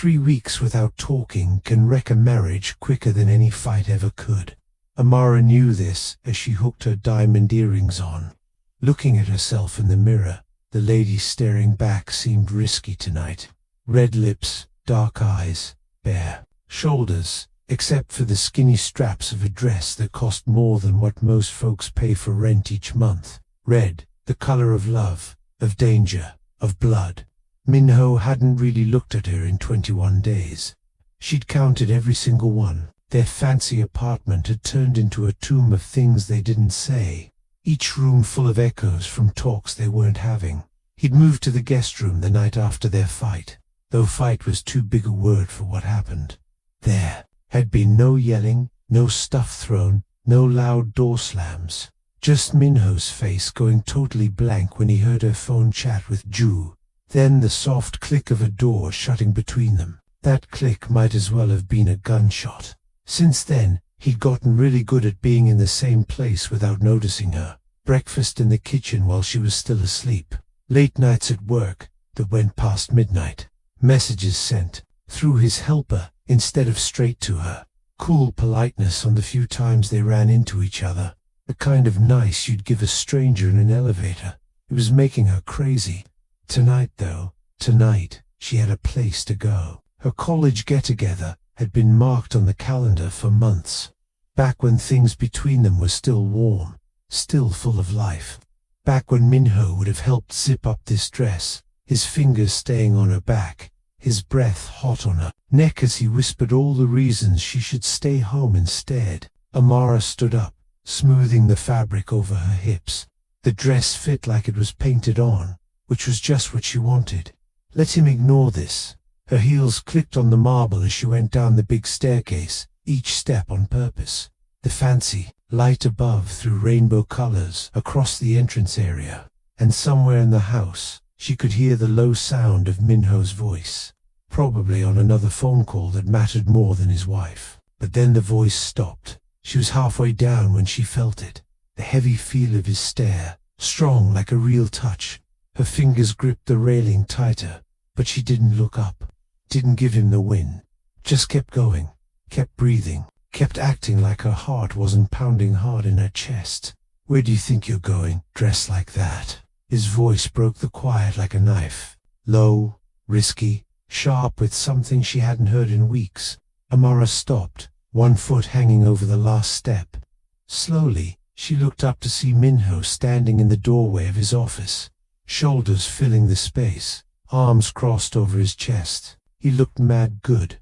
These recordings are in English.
3 weeks without talking can wreck a marriage quicker than any fight ever could. Amara knew this as she hooked her diamond earrings on. Looking at herself in the mirror, the lady staring back seemed risky tonight. Red lips, dark eyes, bare shoulders, except for the skinny straps of a dress that cost more than what most folks pay for rent each month. Red, the color of love, of danger, of blood. Minho hadn't really looked at her in 21 days. She'd counted every single one. Their fancy apartment had turned into a tomb of things they didn't say, each room full of echoes from talks they weren't having. He'd moved to the guest room the night after their fight, though fight was too big a word for what happened. There had been no yelling, no stuff thrown, no loud door slams. Just Minho's face going totally blank when he heard her phone chat with Ju. Then the soft click of a door shutting between them. That click might as well have been a gunshot. Since then, he'd gotten really good at being in the same place without noticing her. Breakfast in the kitchen while she was still asleep. Late nights at work that went past midnight. Messages sent through his helper instead of straight to her. Cool politeness on the few times they ran into each other. The kind of nice you'd give a stranger in an elevator. It was making her crazy. Tonight, though, she had a place to go. Her college get-together had been marked on the calendar for months. Back when things between them were still warm, still full of life. Back when Minho would have helped zip up this dress, his fingers staying on her back, his breath hot on her neck as he whispered all the reasons she should stay home instead. Amara stood up, smoothing the fabric over her hips. The dress fit like it was painted on, which was just what she wanted. Let him ignore this. Her heels clicked on the marble as she went down the big staircase, each step on purpose. The fancy light above threw rainbow colors across the entrance area, and somewhere in the house she could hear the low sound of Minho's voice, probably on another phone call that mattered more than his wife. But then the voice stopped. She was halfway down when she felt it, the heavy feel of his stare, strong like a real touch. Her fingers gripped the railing tighter, but she didn't look up, didn't give him the win. Just kept going, kept breathing, kept acting like her heart wasn't pounding hard in her chest. Where do you think you're going, dressed like that? His voice broke the quiet like a knife. Low, risky, sharp with something she hadn't heard in weeks. Amara stopped, one foot hanging over the last step. Slowly, she looked up to see Minho standing in the doorway of his office, shoulders filling the space, arms crossed over his chest. He looked mad good.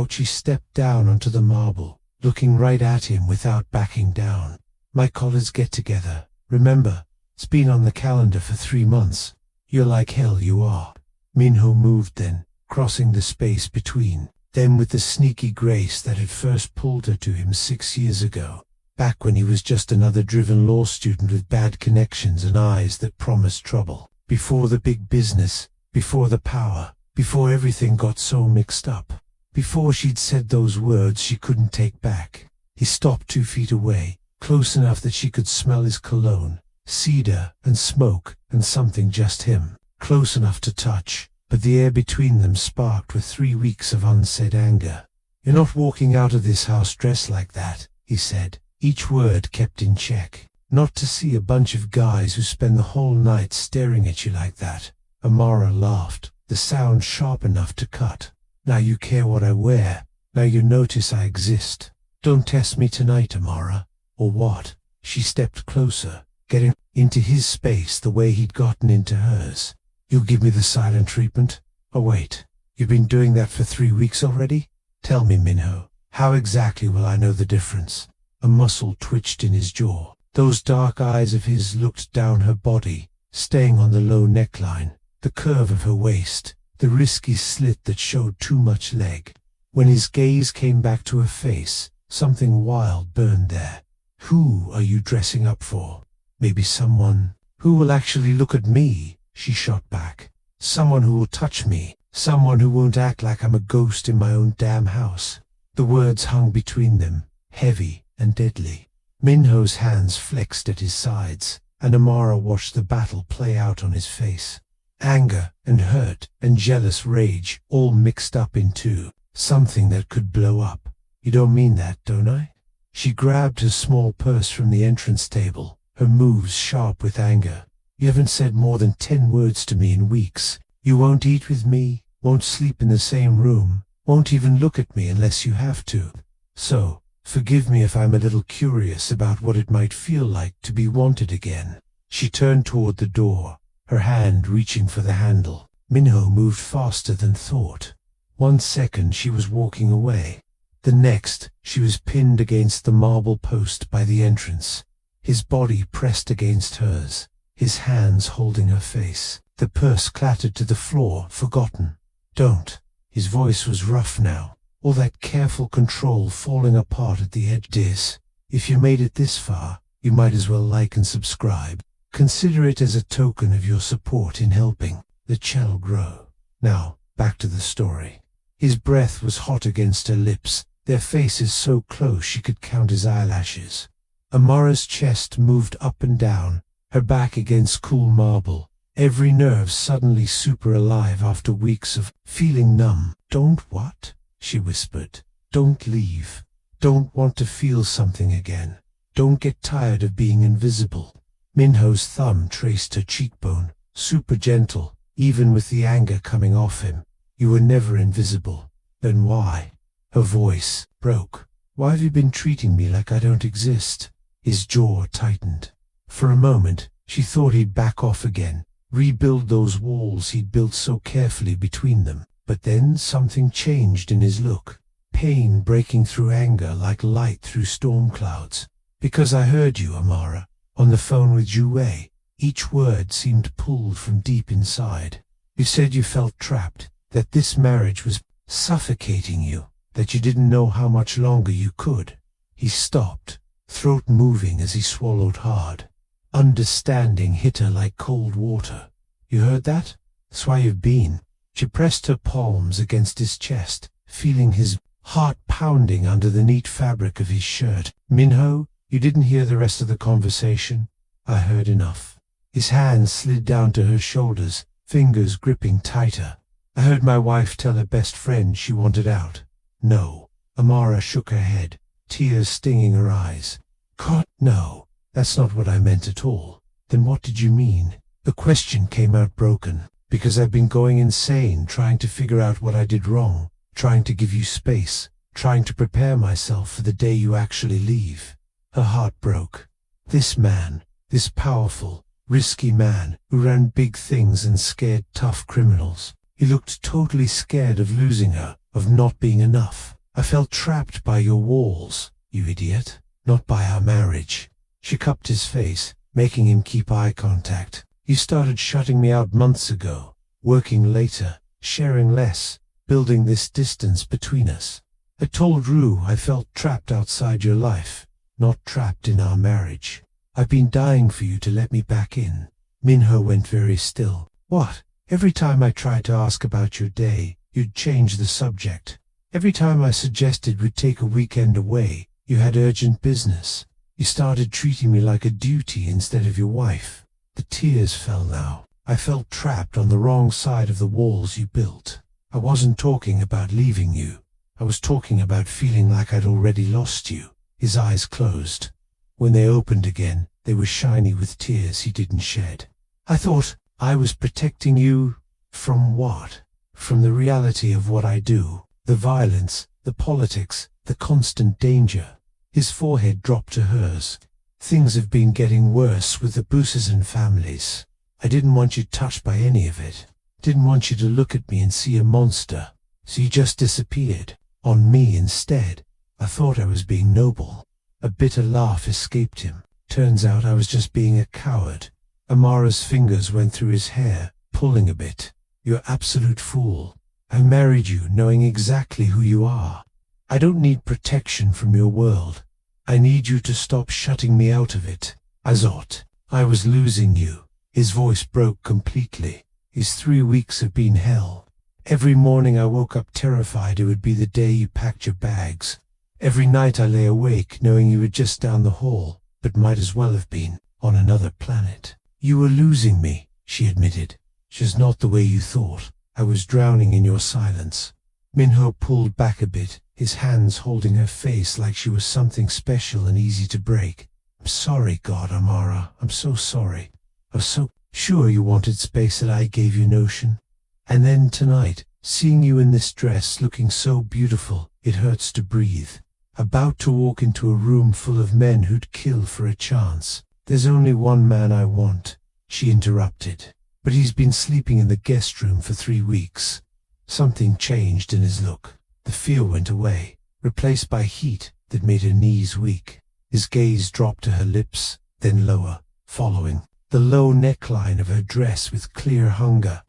She stepped down onto the marble, looking right at him without backing down. My college get-together. Remember, it's been on the calendar for 3 months. You're like hell, you are. Minho moved then, crossing the space between them with the sneaky grace that had first pulled her to him 6 years ago, back when he was just another driven law student with bad connections and eyes that promised trouble. Before the big business, before the power, before everything got so mixed up, before she'd said those words she couldn't take back. He stopped 2 feet away, close enough that she could smell his cologne, cedar and smoke and something just him, close enough to touch, but the air between them sparked with 3 weeks of unsaid anger. You're not walking out of this house dressed like that, he said, each word kept in check. Not to see a bunch of guys who spend the whole night staring at you like that. Amara laughed, the sound sharp enough to cut. Now you care what I wear. Now you notice I exist. Don't test me tonight, Amara. Or what? She stepped closer, getting into his space the way he'd gotten into hers. You'll give me the silent treatment? Oh wait, you've been doing that for 3 weeks already? Tell me, Minho, how exactly will I know the difference? A muscle twitched in his jaw. Those dark eyes of his looked down her body, staying on the low neckline, the curve of her waist, the risky slit that showed too much leg. When his gaze came back to her face, something wild burned there. Who are you dressing up for? Maybe someone who will actually look at me, she shot back. Someone who will touch me, someone who won't act like I'm a ghost in my own damn house. The words hung between them, heavy and deadly. Minho's hands flexed at his sides, and Amara watched the battle play out on his face. Anger and hurt and jealous rage all mixed up into something that could blow up. You don't mean that, don't I? She grabbed her small purse from the entrance table, her moves sharp with anger. You haven't said more than 10 words to me in weeks. You won't eat with me, won't sleep in the same room, won't even look at me unless you have to. So, forgive me if I'm a little curious about what it might feel like to be wanted again. She turned toward the door, her hand reaching for the handle. Minho moved faster than thought. 1 second she was walking away. The next, she was pinned against the marble post by the entrance, his body pressed against hers, his hands holding her face. The purse clattered to the floor, forgotten. Don't. His voice was rough now, all that careful control falling apart at the edges. If you made it this far, you might as well like and subscribe. Consider it as a token of your support in helping the channel grow. Now, back to the story. His breath was hot against her lips, their faces so close she could count his eyelashes. Amara's chest moved up and down, her back against cool marble, every nerve suddenly super alive after weeks of feeling numb. Don't what? She whispered. Don't leave. Don't want to feel something again. Don't get tired of being invisible. Minho's thumb traced her cheekbone, super gentle, even with the anger coming off him. You were never invisible. Then why? Her voice broke. Why have you been treating me like I don't exist? His jaw tightened. For a moment, she thought he'd back off again, rebuild those walls he'd built so carefully between them. But then something changed in his look. Pain breaking through anger like light through storm clouds. Because I heard you, Amara, on the phone with Jue. Each word seemed pulled from deep inside. You said you felt trapped, that this marriage was suffocating you, that you didn't know how much longer you could. He stopped, throat moving as he swallowed hard. Understanding hit her like cold water. You heard that? That's why you've been. She pressed her palms against his chest, feeling his heart pounding under the neat fabric of his shirt. Minho, you didn't hear the rest of the conversation? I heard enough. His hands slid down to her shoulders, fingers gripping tighter. I heard my wife tell her best friend she wanted out. No. Amara shook her head, tears stinging her eyes. God, no. That's not what I meant at all. Then what did you mean? The question came out broken. Because I've been going insane trying to figure out what I did wrong, trying to give you space, trying to prepare myself for the day you actually leave. Her heart broke. This man, this powerful, risky man who ran big things and scared tough criminals. He looked totally scared of losing her, of not being enough. I felt trapped by your walls, you idiot, not by our marriage. She cupped his face, making him keep eye contact. You started shutting me out months ago, working later, sharing less, building this distance between us. I told Rue I felt trapped outside your life, not trapped in our marriage. I've been dying for you to let me back in. Minho went very still. What? Every time I tried to ask about your day, you'd change the subject. Every time I suggested we'd take a weekend away, you had urgent business. You started treating me like a duty instead of your wife. The tears fell now. I felt trapped on the wrong side of the walls you built. I wasn't talking about leaving you. I was talking about feeling like I'd already lost you. His eyes closed. When they opened again, they were shiny with tears he didn't shed. I thought I was protecting you from what? From the reality of what I do. The violence, the politics, the constant danger. His forehead dropped to hers. Things have been getting worse with the Bousezan families. I didn't want you touched by any of it. Didn't want you to look at me and see a monster. So you just disappeared. On me instead. I thought I was being noble. A bitter laugh escaped him. Turns out I was just being a coward. Amara's fingers went through his hair, pulling a bit. You're absolute fool. I married you knowing exactly who you are. I don't need protection from your world. I need you to stop shutting me out of it. Azot, I was losing you. His voice broke completely. His 3 weeks have been hell. Every morning I woke up terrified it would be the day you packed your bags. Every night I lay awake knowing you were just down the hall, but might as well have been on another planet. You were losing me, she admitted. She's not the way you thought. I was drowning in your silence." Minho pulled back a bit, his hands holding her face like she was something special and easy to break. "I'm sorry, God, Amara. I'm so sorry. I was so sure you wanted space that I gave you notion. And then tonight, seeing you in this dress looking so beautiful, it hurts to breathe. About to walk into a room full of men who'd kill for a chance. There's only one man I want," she interrupted. "But he's been sleeping in the guest room for 3 weeks." Something changed in his look. The fear went away, replaced by heat that made her knees weak. His gaze dropped to her lips, then lower, following the low neckline of her dress with clear hunger.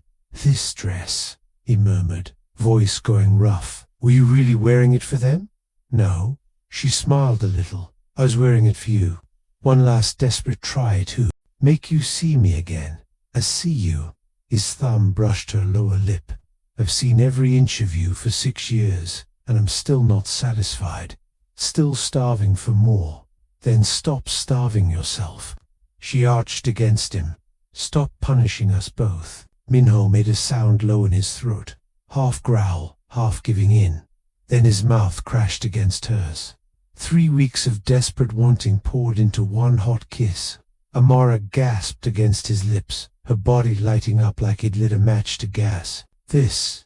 "This dress," he murmured, voice going rough. "Were you really wearing it for them?" "No." She smiled a little. "I was wearing it for you. One last desperate try to make you see me again. I see you." His thumb brushed her lower lip. "I've seen every inch of you for 6 years, and I'm still not satisfied. Still starving for more." "Then stop starving yourself." She arched against him. "Stop punishing us both." Minho made a sound low in his throat, half growl, half giving in. Then his mouth crashed against hers. 3 weeks of desperate wanting poured into one hot kiss. Amara gasped against his lips, her body lighting up like he'd lit a match to gas. This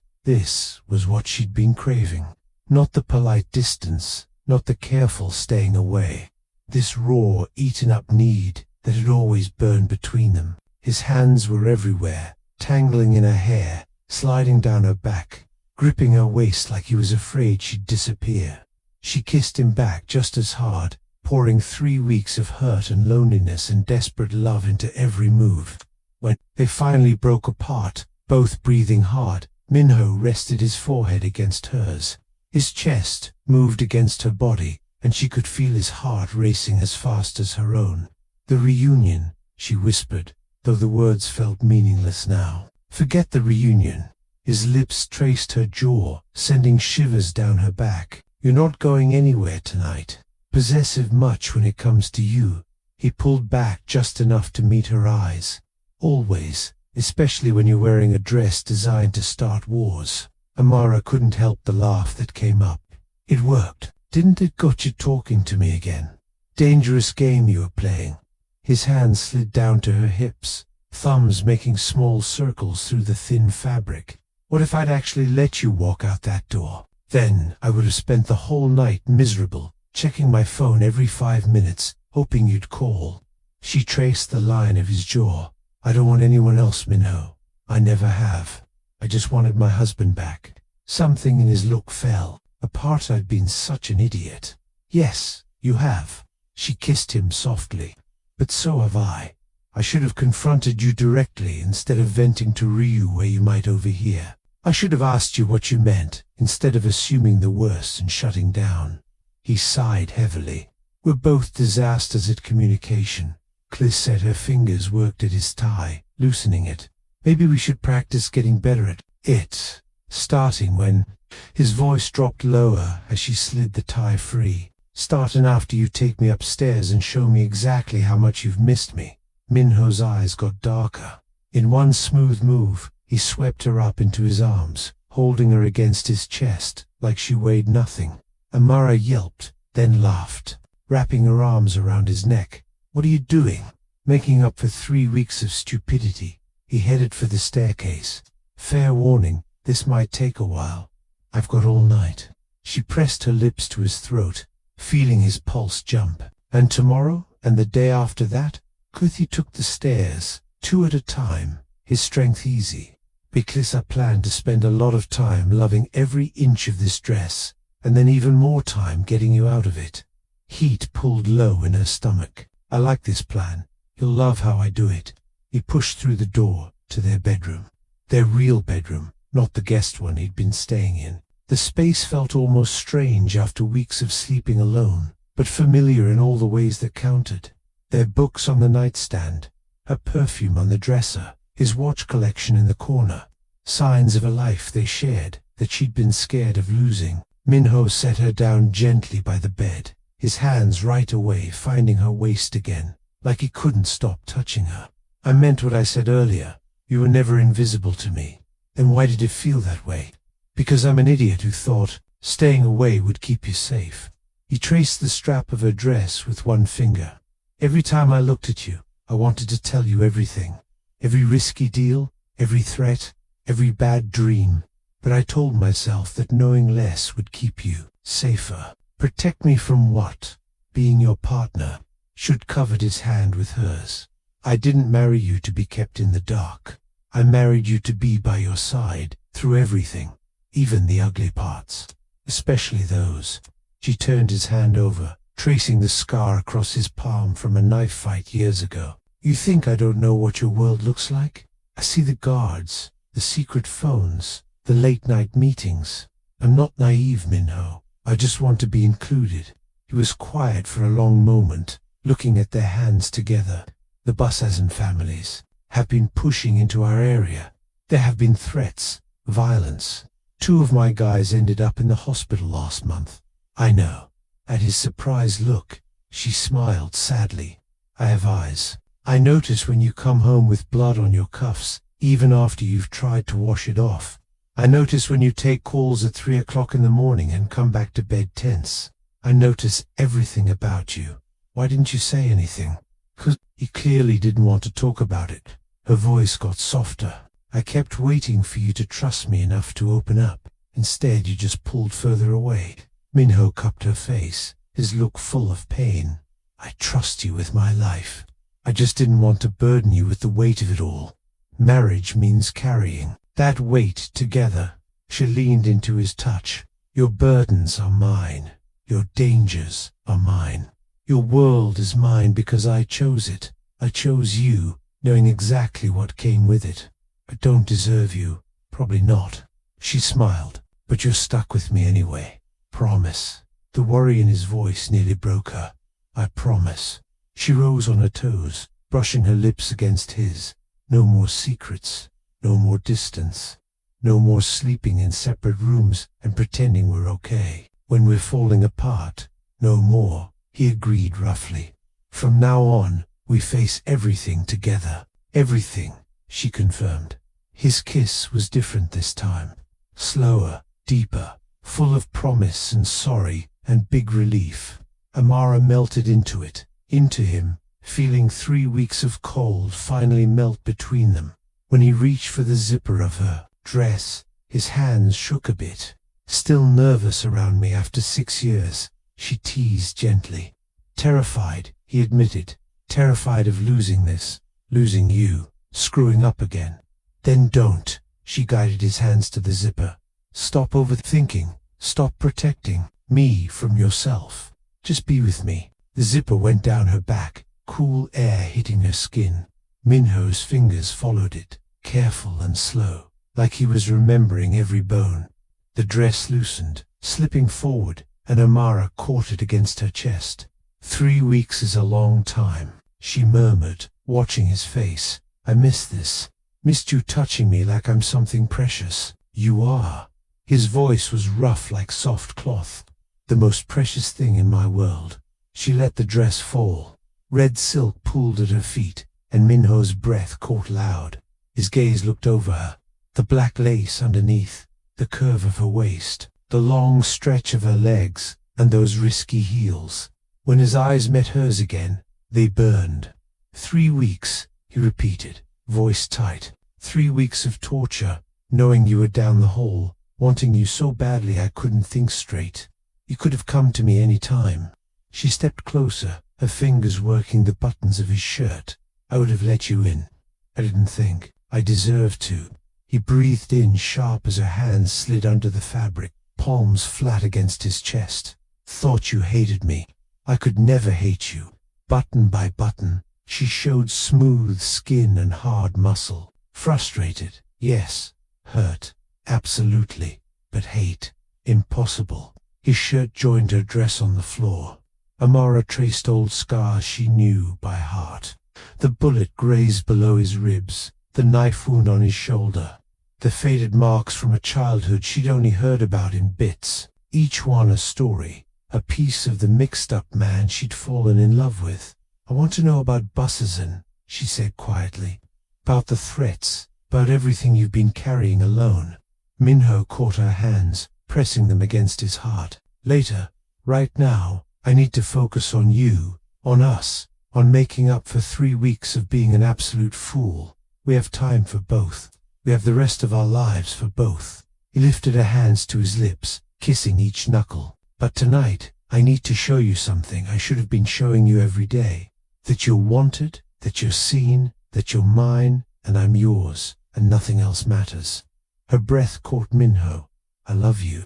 was what she'd been craving. Not the polite distance, not the careful staying away. This raw, eaten-up need that had always burned between them. His hands were everywhere, tangling in her hair, sliding down her back, gripping her waist like he was afraid she'd disappear. She kissed him back just as hard, pouring 3 weeks of hurt and loneliness and desperate love into every move. When they finally broke apart, both breathing hard, Minho rested his forehead against hers. His chest moved against her body, and she could feel his heart racing as fast as her own. "The reunion," she whispered, though the words felt meaningless now. "Forget the reunion." His lips traced her jaw, sending shivers down her back. "You're not going anywhere tonight. Possessive much when it comes to you." He pulled back just enough to meet her eyes. "Always, especially when you're wearing a dress designed to start wars." Amara couldn't help the laugh that came up. "It worked, didn't it? Got you talking to me again. Dangerous game you were playing." His hands slid down to her hips, thumbs making small circles through the thin fabric. "What if I'd actually let you walk out that door? Then I would have spent the whole night miserable, checking my phone every 5 minutes, hoping you'd call." She traced the line of his jaw. "I don't want anyone else, Minho. I never have. I just wanted my husband back." Something in his look fell. A part I'd been such an idiot. "Yes, you have." She kissed him softly. "But so have I. I should have confronted you directly instead of venting to Ryu where you might overhear. I should have asked you what you meant, instead of assuming the worst and shutting down." He sighed heavily. "We're both disasters at communication." Cliss said. Her fingers worked at his tie, loosening it. "Maybe we should practice getting better at it, starting when..." His voice dropped lower as she slid the tie free. "Starting after you take me upstairs and show me exactly how much you've missed me." Minho's eyes got darker. In one smooth move, he swept her up into his arms, holding her against his chest, like she weighed nothing. Amara yelped, then laughed, wrapping her arms around his neck. "What are you doing?" Making up for 3 weeks of stupidity, he headed for the staircase. "Fair warning, this might take a while. I've got all night." She pressed her lips to his throat, feeling his pulse jump. "And tomorrow, and the day after that?" Kuthi took the stairs, 2 at a time, his strength easy. "Because I plan to spend a lot of time loving every inch of this dress, and then even more time getting you out of it." Heat pulled low in her stomach. "I like this plan. You'll love how I do it." He pushed through the door to their bedroom. Their real bedroom, not the guest one he'd been staying in. The space felt almost strange after weeks of sleeping alone, but familiar in all the ways that counted. Their books on the nightstand, her perfume on the dresser, his watch collection in the corner. Signs of a life they shared that she'd been scared of losing. Minho set her down gently by the bed, his hands right away finding her waist again, like he couldn't stop touching her. "I meant what I said earlier. You were never invisible to me. Then why did it feel that way? Because I'm an idiot who thought staying away would keep you safe. He traced the strap of her dress with one finger. Every time I looked at you, I wanted to tell you everything. Every risky deal, every threat, every bad dream. But I told myself that knowing less would keep you safer. Protect me from what? Being your partner. Should covered his hand with hers. I didn't marry you to be kept in the dark. I married you to be by your side through everything, even the ugly parts. Especially those. She turned his hand over, tracing the scar across his palm from a knife fight years ago. You think I don't know what your world looks like? I see the guards, the secret phones, the late-night meetings. I'm not naive, Minho. I just want to be included. He was quiet for a long moment, looking at their hands together. The Bussasan families have been pushing into our area. There have been threats, violence. 2 of my guys ended up in the hospital last month. I know. At his surprised look, she smiled sadly. I have eyes. I notice when you come home with blood on your cuffs, even after you've tried to wash it off. I notice when you take calls at 3 o'clock in the morning and come back to bed tense. I notice everything about you. Why didn't you say anything? 'Cause he clearly didn't want to talk about it. Her voice got softer. I kept waiting for you to trust me enough to open up. Instead, you just pulled further away. Minho cupped her face, his look full of pain. I trust you with my life. I just didn't want to burden you with the weight of it all. Marriage means carrying that weight together. She leaned into his touch. Your burdens are mine. Your dangers are mine. Your world is mine because I chose it. I chose you, knowing exactly what came with it. I don't deserve you. Probably not. She smiled. But you're stuck with me anyway. Promise. The worry in his voice nearly broke her. I promise. She rose on her toes, brushing her lips against his. No more secrets. No more distance. No more sleeping in separate rooms and pretending we're okay when we're falling apart. No more, he agreed roughly. From now on, we face everything together. Everything, she confirmed. His kiss was different this time. Slower, deeper, full of promise and sorry and big relief. Amara melted into it, into him, feeling 3 weeks of cold finally melt between them. When he reached for the zipper of her dress, his hands shook a bit. Still nervous around me after 6 years, she teased gently. Terrified, he admitted. Terrified of losing this, losing you, screwing up again. Then don't, she guided his hands to the zipper. Stop overthinking, stop protecting me from yourself. Just be with me. The zipper went down her back, cool air hitting her skin. Minho's fingers followed it, careful and slow, like he was remembering every bone. The dress loosened, slipping forward, and Amara caught it against her chest. 3 weeks is a long time, she murmured, watching his face. I miss this. Missed you touching me like I'm something precious. You are. His voice was rough like soft cloth. The most precious thing in my world. She let the dress fall. Red silk pooled at her feet, and Minho's breath caught loud. His gaze looked over her. The black lace underneath, the curve of her waist, the long stretch of her legs, and those risky heels. When his eyes met hers again, they burned. 3 weeks, he repeated, voice tight. 3 weeks of torture, knowing you were down the hall, wanting you so badly I couldn't think straight. You could have come to me any time. She stepped closer, her fingers working the buttons of his shirt. I would have let you in. I didn't think. I deserved to. He breathed in sharp as her hands slid under the fabric, palms flat against his chest. Thought you hated me. I could never hate you. Button by button, she showed smooth skin and hard muscle. Frustrated, yes. Hurt, absolutely. But hate, impossible. His shirt joined her dress on the floor. Amara traced old scars she knew by heart. The bullet grazed below his ribs, the knife wound on his shoulder. The faded marks from a childhood she'd only heard about in bits. Each one a story, a piece of the mixed-up man she'd fallen in love with. I want to know about Bussasan, she said quietly. About the threats, about everything you've been carrying alone. Minho caught her hands, pressing them against his heart. Later, right now, I need to focus on you, on us, on making up for 3 weeks of being an absolute fool. We have time for both. We have the rest of our lives for both. He lifted her hands to his lips, kissing each knuckle. But tonight, I need to show you something I should have been showing you every day. That you're wanted, that you're seen, that you're mine, and I'm yours, and nothing else matters. Her breath caught Minho. I love you.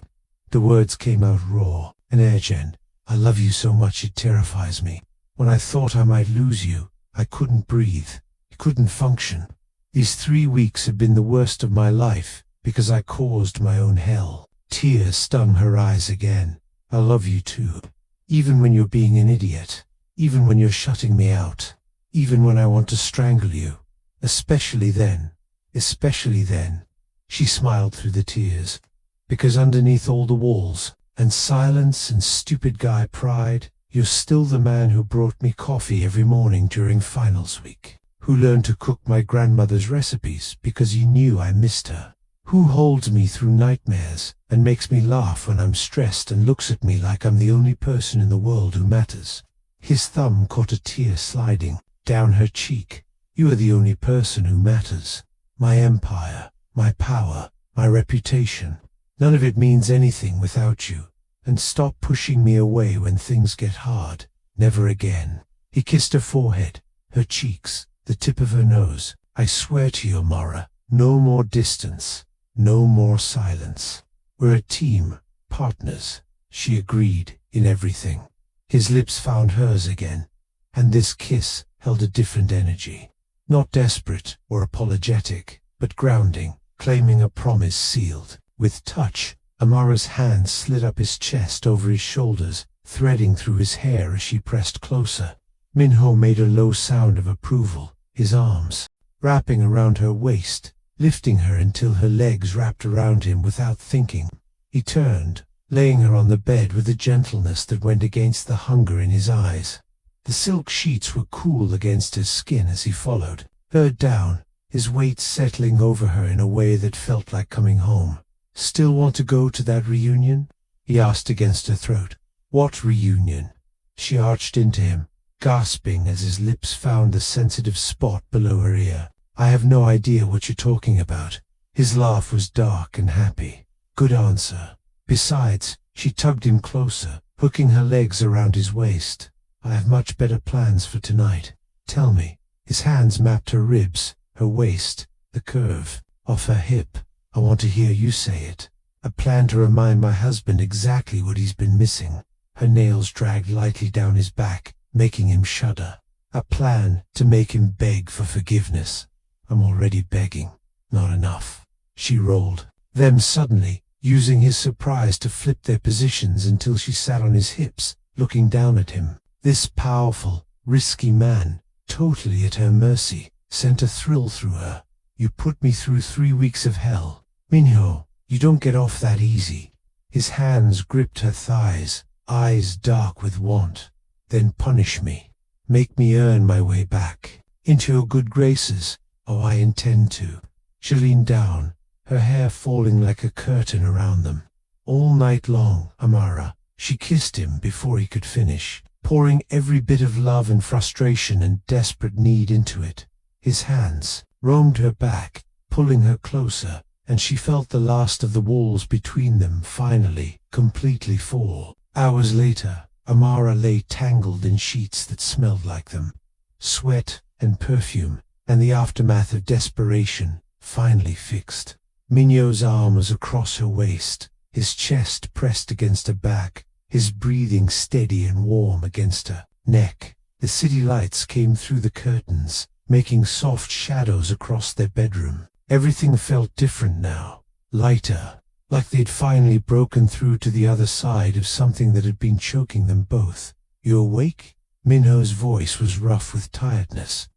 The words came out raw and urgent. I love you so much it terrifies me. When I thought I might lose you, I couldn't breathe. I couldn't function. These 3 weeks have been the worst of my life, because I caused my own hell. Tears stung her eyes again. I love you too. Even when you're being an idiot. Even when you're shutting me out. Even when I want to strangle you. Especially then. Especially then. She smiled through the tears. Because underneath all the walls, and silence and stupid guy pride, you're still the man who brought me coffee every morning during finals week. Who learned to cook my grandmother's recipes because he knew I missed her. Who holds me through nightmares and makes me laugh when I'm stressed and looks at me like I'm the only person in the world who matters. His thumb caught a tear sliding down her cheek. You are the only person who matters. My empire, my power, my reputation. None of it means anything without you. And stop pushing me away when things get hard. Never again. He kissed her forehead, her cheeks, the tip of her nose. I swear to you, Amara, no more distance, no more silence. We're a team, partners. She agreed in everything. His lips found hers again, and this kiss held a different energy. Not desperate or apologetic, but grounding, claiming a promise sealed. With touch, Amara's hand slid up his chest over his shoulders, threading through his hair as she pressed closer. Minho made a low sound of approval, his arms wrapping around her waist, lifting her until her legs wrapped around him without thinking. He turned, laying her on the bed with a gentleness that went against the hunger in his eyes. The silk sheets were cool against his skin as he followed her down, his weight settling over her in a way that felt like coming home. Still want to go to that reunion? He asked against her throat. What reunion? She arched into him, gasping as his lips found the sensitive spot below her ear. I have no idea what you're talking about. His laugh was dark and happy. Good answer. Besides, she tugged him closer, hooking her legs around his waist. I have much better plans for tonight. Tell me. His hands mapped her ribs, her waist, the curve of her hip. I want to hear you say it. A plan to remind my husband exactly what he's been missing. Her nails dragged lightly down his back, making him shudder. A plan to make him beg for forgiveness. I'm already begging. Not enough. She rolled them suddenly, using his surprise to flip their positions until she sat on his hips, looking down at him. This powerful, risky man, totally at her mercy, sent a thrill through her. You put me through 3 weeks of hell. Minho, you don't get off that easy. His hands gripped her thighs, eyes dark with want. Then punish me. Make me earn my way back into your good graces. Oh, I intend to. She leaned down, her hair falling like a curtain around them. All night long, Amara, she kissed him before he could finish, pouring every bit of love and frustration and desperate need into it. His hands roamed her back, pulling her closer, and she felt the last of the walls between them finally, completely fall. Hours later, Amara lay tangled in sheets that smelled like them. Sweat and perfume, and the aftermath of desperation, finally fixed. Minho's arm was across her waist, his chest pressed against her back, his breathing steady and warm against her neck. The city lights came through the curtains, making soft shadows across their bedroom. Everything felt different now, lighter, like they'd finally broken through to the other side of something that had been choking them both. You awake? Minho's voice was rough with tiredness.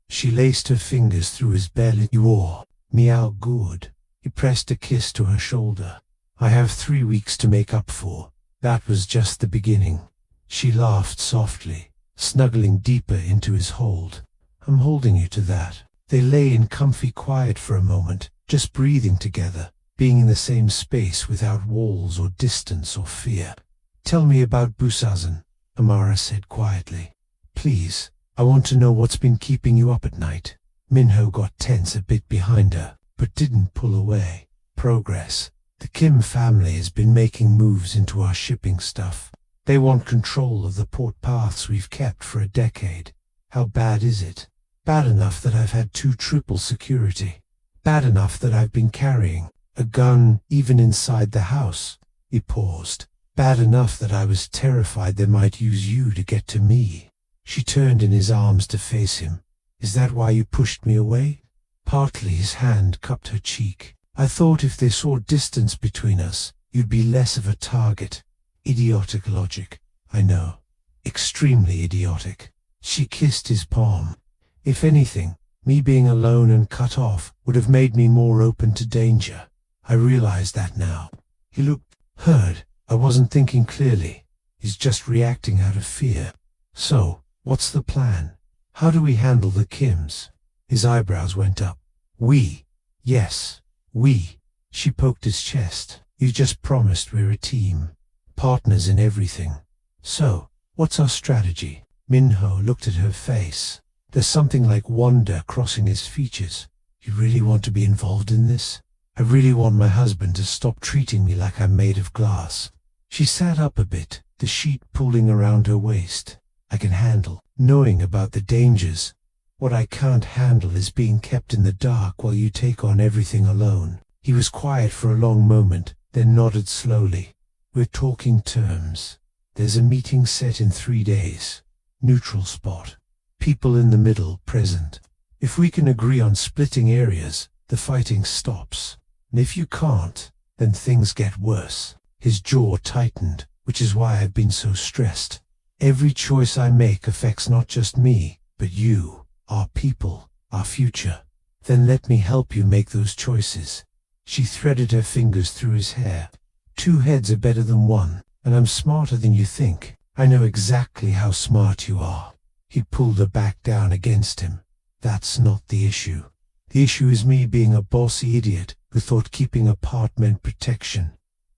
She laced her fingers through his belly. You are meow good. He pressed a kiss to her shoulder. I have 3 weeks to make up for. That was just the beginning. She laughed softly, snuggling deeper into his hold. I'm holding you to that. They lay in comfy quiet for a moment, just breathing together, being in the same space without walls or distance or fear. "Tell me about Busazan," Amara said quietly. "Please, I want to know what's been keeping you up at night." Minho got tense a bit behind her, but didn't pull away. "Progress. The Kim family has been making moves into our shipping stuff. They want control of the port paths we've kept for a decade." "How bad is it?" "Bad enough that I've had 2 triple security. Bad enough that I've been carrying a gun even inside the house." He paused. "Bad enough that I was terrified they might use you to get to me." She turned in his arms to face him. "Is that why you pushed me away?" Partly his hand cupped her cheek. "I thought if they saw distance between us, you'd be less of a target." Idiotic logic, I know. Extremely idiotic. She kissed his palm. "If anything, me being alone and cut off would have made me more open to danger. I realize that now." He looked hurt. "I wasn't thinking clearly. He's just reacting out of fear." "So, what's the plan? How do we handle the Kims?" His eyebrows went up. "We? Yes, we." She poked his chest. "You just promised we're a team. Partners in everything. So, what's our strategy?" Minho looked at her face. There's something like wonder crossing his features. "You really want to be involved in this? I really want my husband to stop treating me like I'm made of glass." She sat up a bit, the sheet pulling around her waist. "I can handle knowing about the dangers. What I can't handle is being kept in the dark while you take on everything alone." He was quiet for a long moment, then nodded slowly. "We're talking terms. There's a meeting set in 3 days. Neutral spot. People in the middle present. If we can agree on splitting areas, the fighting stops. And if you can't, then things get worse." His jaw tightened, which is why I've been so stressed. "Every choice I make affects not just me, but you, our people, our future. Then let me help you make those choices." She threaded her fingers through his hair. "2 heads are better than 1, and I'm smarter than you think. I know exactly how smart you are." He pulled her back down against him. "That's not the issue. The issue is me being a bossy idiot who thought keeping apart meant protection."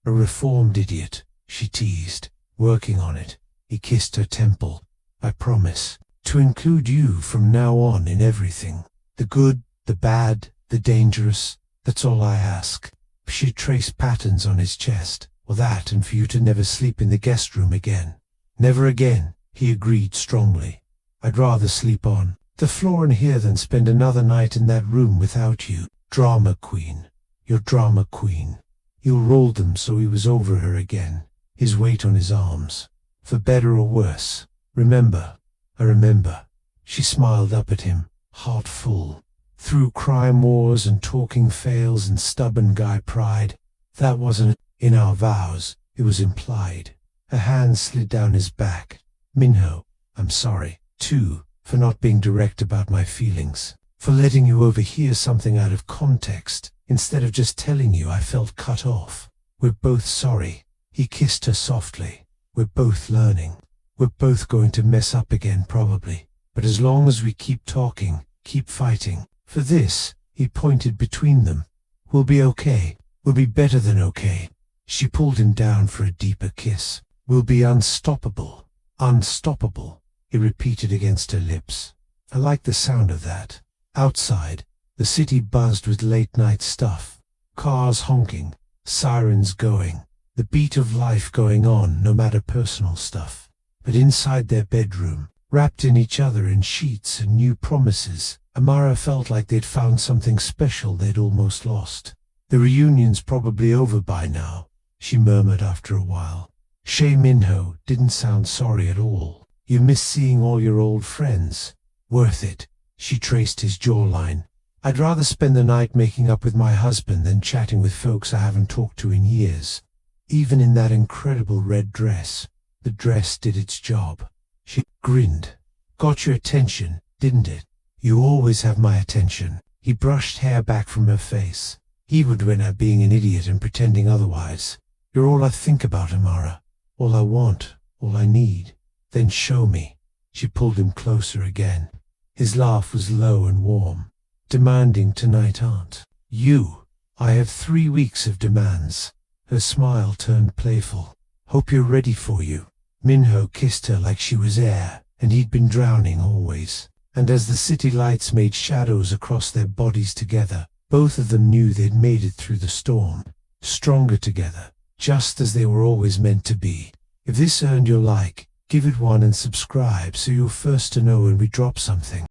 "A reformed idiot," she teased. "Working on it." He kissed her temple. "I promise to include you from now on in everything. The good, the bad, the dangerous. That's all I ask." She traced patterns on his chest. "Well, that and for you to never sleep in the guest room again." "Never again," he agreed strongly. "I'd rather sleep on the floor in here than spend another night in that room without you." Drama queen. Your drama queen. He rolled them so he was over her again, his weight on his arms. "For better or worse. Remember." "I remember." She smiled up at him, heart full. "Through crime wars and talking fails and stubborn guy pride. That wasn't in our vows, it was implied." Her hand slid down his back. "Minho, I'm sorry, too, for not being direct about my feelings. For letting you overhear something out of context, instead of just telling you I felt cut off. We're both sorry." He kissed her softly. "We're both learning. We're both going to mess up again probably. But as long as we keep talking, keep fighting for this," he pointed between them, "we'll be okay. We'll be better than okay." She pulled him down for a deeper kiss. "We'll be unstoppable. Unstoppable," he repeated against her lips. I liked the sound of that. Outside, the city buzzed with late-night stuff. Cars honking, sirens going, the beat of life going on, no matter personal stuff. But inside their bedroom, wrapped in each other in sheets and new promises, Amara felt like they'd found something special they'd almost lost. "The reunion's probably over by now," she murmured after a while. Shay Minho didn't sound sorry at all. "You miss seeing all your old friends." "Worth it." She traced his jawline. "I'd rather spend the night making up with my husband than chatting with folks I haven't talked to in years." Even in that incredible red dress, the dress did its job. She grinned. "Got your attention, didn't it?" "You always have my attention." He brushed hair back from her face. He would win her being an idiot and pretending otherwise. "You're all I think about, Amara. All I want, all I need." "Then show me." She pulled him closer again. His laugh was low and warm. Demanding tonight, aren't you? I have 3 weeks of demands. Her smile turned playful. Hope you're ready for you. Minho kissed her like she was air, and he'd been drowning always. And as the city lights made shadows across their bodies together, both of them knew they'd made it through the storm, stronger together, just as they were always meant to be. If this earned your like, give it one and subscribe so you're first to know when we drop something.